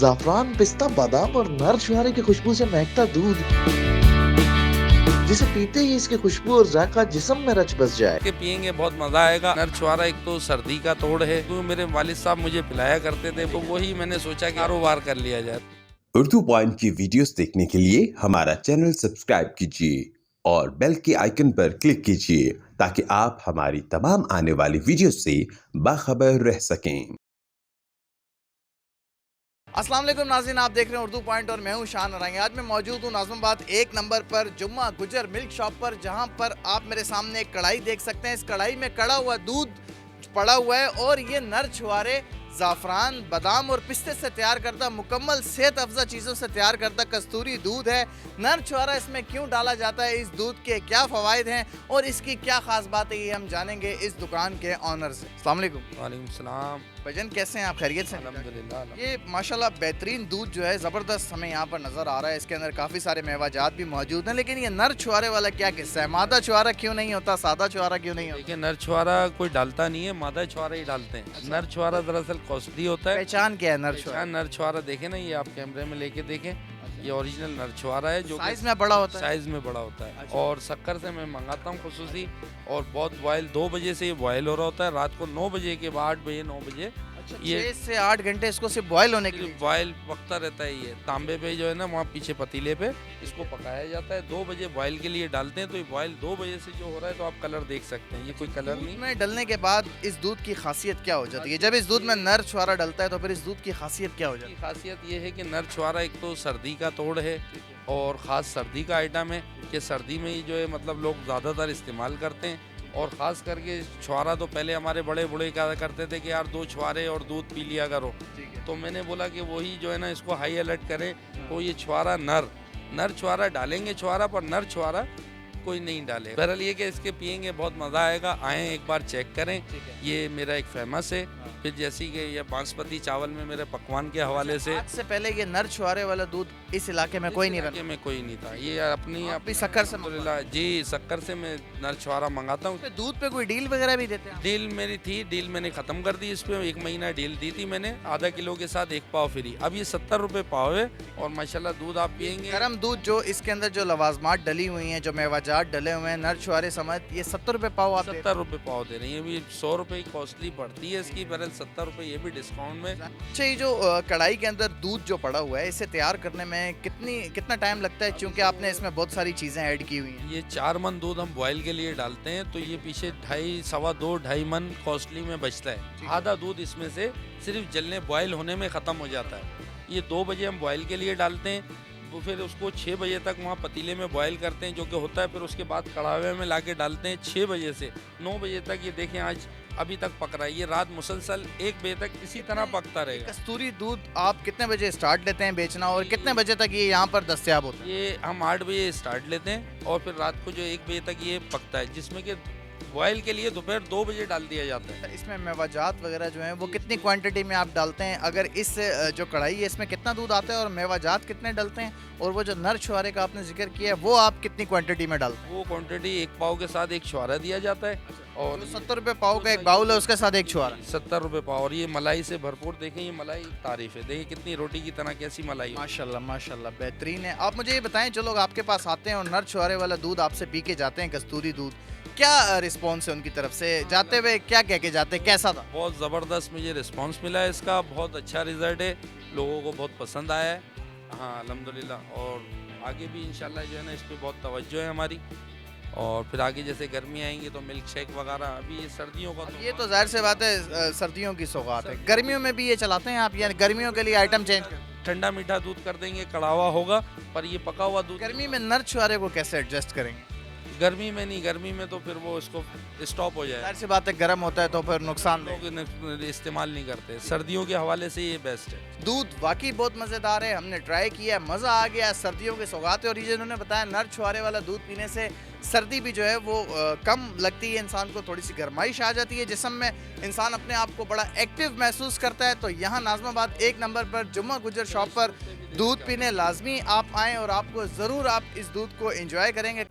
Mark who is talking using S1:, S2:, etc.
S1: ज़ाफ़रान, पिस्ता, बादाम और नर छुहारे की खुशबू से महकता दूध, जिसे पीते ही इसकी खुशबू और जायका जिस्म में रच बस जाए।
S2: के पियेंगे बहुत मजा आएगा। नर छुहारा एक तो सर्दी का तोड़ है, तो मेरे वालिद साहब मुझे पिलाया करते थे, तो वही मैंने सोचा कि कारोबार कर लिया जाए।
S3: उर्दू पॉइंट की वीडियोस देखने के लिए हमारा चैनल सब्सक्राइब कीजिए और बेल के आइकन पर क्लिक कीजिए ताकि आप हमारी तमाम आने वाली वीडियोस से बाखबर रह सकें।
S4: अस्सलाम वालेकुम नाज़रीन, आप देख रहे हैं उर्दू पॉइंट और मैं हूं शान नारंगी। आज मैं मौजूद हूं नाज़िमाबाद 1 नंबर पर जुम्मा गुजर मिल्क शॉप पर, जहां पर आप मेरे सामने एक कढ़ाई देख सकते हैं। इस कढ़ाई में कड़ा हुआ दूध पड़ा हुआ है और ये नर छुहारे ज़ाफ़रान, बादाम और पिस्ते से तैयार करता मुकम्मल सेहत अफजा चीज़ों से तैयार करता कस्तूरी दूध है। नर छुहारा इसमें क्यों डाला जाता है, इस दूध के क्या फ़वाइद हैं और इसकी क्या ख़ास बात है, ये हम जानेंगे इस दुकान के ऑनर से। अस्सलाम वालेकुम।
S2: वालेकुम सलाम।
S4: भजन, कैसे हैं आप? खैरियत से?
S2: अल्हम्दुलिल्लाह।
S4: ये माशाल्लाह बेहतरीन दूध जो है ज़बरदस्त हमें यहाँ पर नज़र आ रहा है। इसके अंदर काफ़ी सारे मेवाजात भी मौजूद हैं, लेकिन ये नर छुहारे वाला क्या किस्सा है? मादा छुहारा क्यों नहीं होता, सादा छुहारा क्यों नहीं होता?
S2: देखिए, नर छुहारा कोई डालता नहीं है, मादा छुहारा ही डालते हैं। नर छुहारा दरअसल कॉस्टली होता है।
S4: पहचान क्या है नर छुहारा?
S2: नर छुहारा देखे ना, ये आप कैमरे में लेके देखें, ये ओरिजिनल नर छुहारा है जो
S4: साइज में बड़ा होता है।
S2: साइज में बड़ा होता है।
S4: अच्छा।
S2: और शक्कर से मैं मंगाता हूँ खुसूसी, और बहुत बॉयल 2 बजे से ये बॉयल हो रहा होता है। रात को 9 बजे के बाद 8 बजे 9 बजे ये
S4: 6 से 8 घंटे इसको सिर्फ बॉयल होने के लिए।
S2: बॉयल पकता रहता है। ये तांबे पे जो है ना, वहाँ पीछे पतीले पे इसको पकाया जाता है। 2 बजे बॉयल के लिए डालते हैं, तो ये बॉयल 2 बजे से जो हो रहा है, तो आप कलर देख सकते हैं। ये कोई कलर नहीं।
S4: में डलने के बाद इस दूध की खासियत क्या हो जाती है? जब इस दूध में नर छुहारा डलता है तो फिर इस दूध की खासियत क्या हो जाती
S2: इसकी खासियत ये है कि नर छुहारा एक तो सर्दी का तोड़ है और ख़ास सर्दी का आइटम है कि सर्दी में ही जो है मतलब लोग ज़्यादातर इस्तेमाल करते हैं। और ख़ास करके छुहारा तो पहले हमारे बड़े बूढ़े क्या करते थे कि यार 2 छुहारे और दूध पी लिया करो।
S4: है?
S2: तो मैंने बोला कि वही जो है ना, इसको हाई अलर्ट करें, तो ये छुहारा नर छुहारा डालेंगे छुहारा पर, नर छुहारा कोई नहीं डाले। बहरहाल ये कि इसके पियेंगे बहुत मज़ा आएगा। आएँ एक बार चेक करें। ये मेरा एक फेमस है। फिर जैसी कि ये बासमती चावल में मेरे पकवान के हवाले से,
S4: आज से पहले ये नर छुहारे वाला दूध इस इलाके में कोई नहीं
S2: इलाके
S4: बना।
S2: में कोई नहीं था। ये अपनी
S4: भी शक्कर से
S2: अल्हम्दुलिल्लाह जी, शक्कर से मैं नर छुहारा मंगाता हूँ।
S4: दूध पे कोई डील वगैरह भी देते हैं?
S2: डील मेरी थी, डील मैंने ख़त्म कर दी। इस पे 1 महीना डील दी थी मैंने, आधा किलो के साथ 1 पाव फ्री। अब ये 70 रुपये पाव है और माशाल्लाह दूध आप पियेंगे।
S4: गरम दूध जो इसके अंदर जो लवाजमात डली हुई हैं, जो मेवाजात डले हुए हैं, नर छुहारे समेत, ये 70 रुपये पाव आप
S2: 70 रुपये पाव दे रही है। अभी 100 रुपये की कॉस्टली पड़ती है इसकी, बहरहाल 70 रुपये ये भी डिस्काउंट में।
S4: अच्छा, ये जो कढ़ाई के अंदर दूध जो पड़ा हुआ है, इसे तैयार करने में कितना टाइम लगता है? क्योंकि आपने इसमें बहुत सारी चीज़ें ऐड की हुई हैं।
S2: ये 4 मन दूध हम बॉयल के लिए डालते हैं, तो ये पीछे 2.5 मन कॉस्टली में बचता है। आधा दूध इसमें से सिर्फ जलने बॉयल होने में ख़त्म हो जाता है। ये 2 बजे हम बॉयल के लिए डालते हैं, वो फिर उसको 6 बजे तक वहाँ पतीले में बॉयल करते हैं, जो कि होता है। फिर उसके बाद कढ़ावे में लाके डालते हैं 6 बजे से 9 बजे तक। ये देखें आज अभी तक पक रहा है। ये रात मुसलसल 1 बजे तक इसी तरह पकता रहेगा।
S4: कस्तूरी दूध आप कितने बजे स्टार्ट लेते हैं बेचना और कितने बजे तक ये यहाँ पर दस्तयाब होता है?
S2: ये हम 8 बजे स्टार्ट लेते हैं और फिर रात को जो 1 बजे तक ये पकता है, जिसमें कि बॉयल के लिए दोपहर 2 बजे डाल दिया जाता है।
S4: इसमें मेवाजात वगैरह जो हैं वो कितनी क्वांटिटी में आप डालते हैं? अगर इस जो कढ़ाई है इसमें कितना दूध आता है और मेवाजात कितने डलते हैं? और वो जो नर छुहारे का आपने जिक्र किया है, वो आप कितनी क्वांटिटी में डालते हैं?
S2: वो क्वांटिटी 1 पाव के साथ 1 छुहारा दिया जाता है और
S4: 70 रुपये पाव का एक बाउल है, उसके साथ एक छुहारा।
S2: 70 रुपये पाव। और ये मलाई से भरपूर, देखें ये मलाई तारीफ है। देखिए कितनी रोटी की तरह कैसी मलाई है।
S4: माशाल्लाह माशाल्लाह, बेहतरीन है। आप मुझे ये बताएं, जो लोग आपके पास आते हैं और नर छुहारे वाला दूध आपसे पी के जाते हैं, कस्तूरी दूध, क्या रिस्पॉन्स है उनकी तरफ से? जाते हुए क्या कह के जाते हैं, कैसा था?
S2: बहुत ज़बरदस्त मुझे रिस्पांस मिला है इसका। बहुत अच्छा रिजल्ट है, लोगों को बहुत पसंद आया है। हाँ अल्हम्दुलिल्लाह। और आगे भी इंशाल्लाह जो है ना, इस पर बहुत तवज्जो है हमारी। और फिर आगे जैसे गर्मी आएंगी तो मिल्क शेक वगैरह। अभी ये सर्दियों का
S4: ये तो जाहिर सी बात है, सर्दियों की सौगात है। गर्मियों में भी ये चलाते हैं आप, यानी गर्मियों के लिए आइटम चेंज कर?
S2: ठंडा मीठा दूध कर देंगे, कड़ावा होगा, पर ये पका हुआ दूध।
S4: गर्मी में नर छुहारे को कैसे एडजस्ट करेंगे?
S2: गर्मी में नहीं, गर्मी में तो फिर वो इसको स्टॉप हो जाए।
S4: जाहिर सी बात है, गर्म होता है तो फिर नुकसान देगा।
S2: लोग इस्तेमाल नहीं करते। सर्दियों के हवाले से ये बेस्ट है।
S4: दूध वाकई बहुत मज़ेदार है, हमने ट्राई किया, मज़ा आ गया। सर्दियों के सौगात है। और ये जिन्होंने बताया, नर छुहारे वाला दूध पीने से सर्दी भी जो है वो कम लगती है, इंसान को थोड़ी सी गर्माइश आ जाती है जिस्म में, इंसान अपने आप को बड़ा एक्टिव महसूस करता है। तो यहाँ नाज़िमाबाद 1 नंबर पर जुम्मा गुजर शॉप पर दूध पीने लाजमी आप आएँ और आपको ज़रूर आप इस दूध को एंजॉय करेंगे।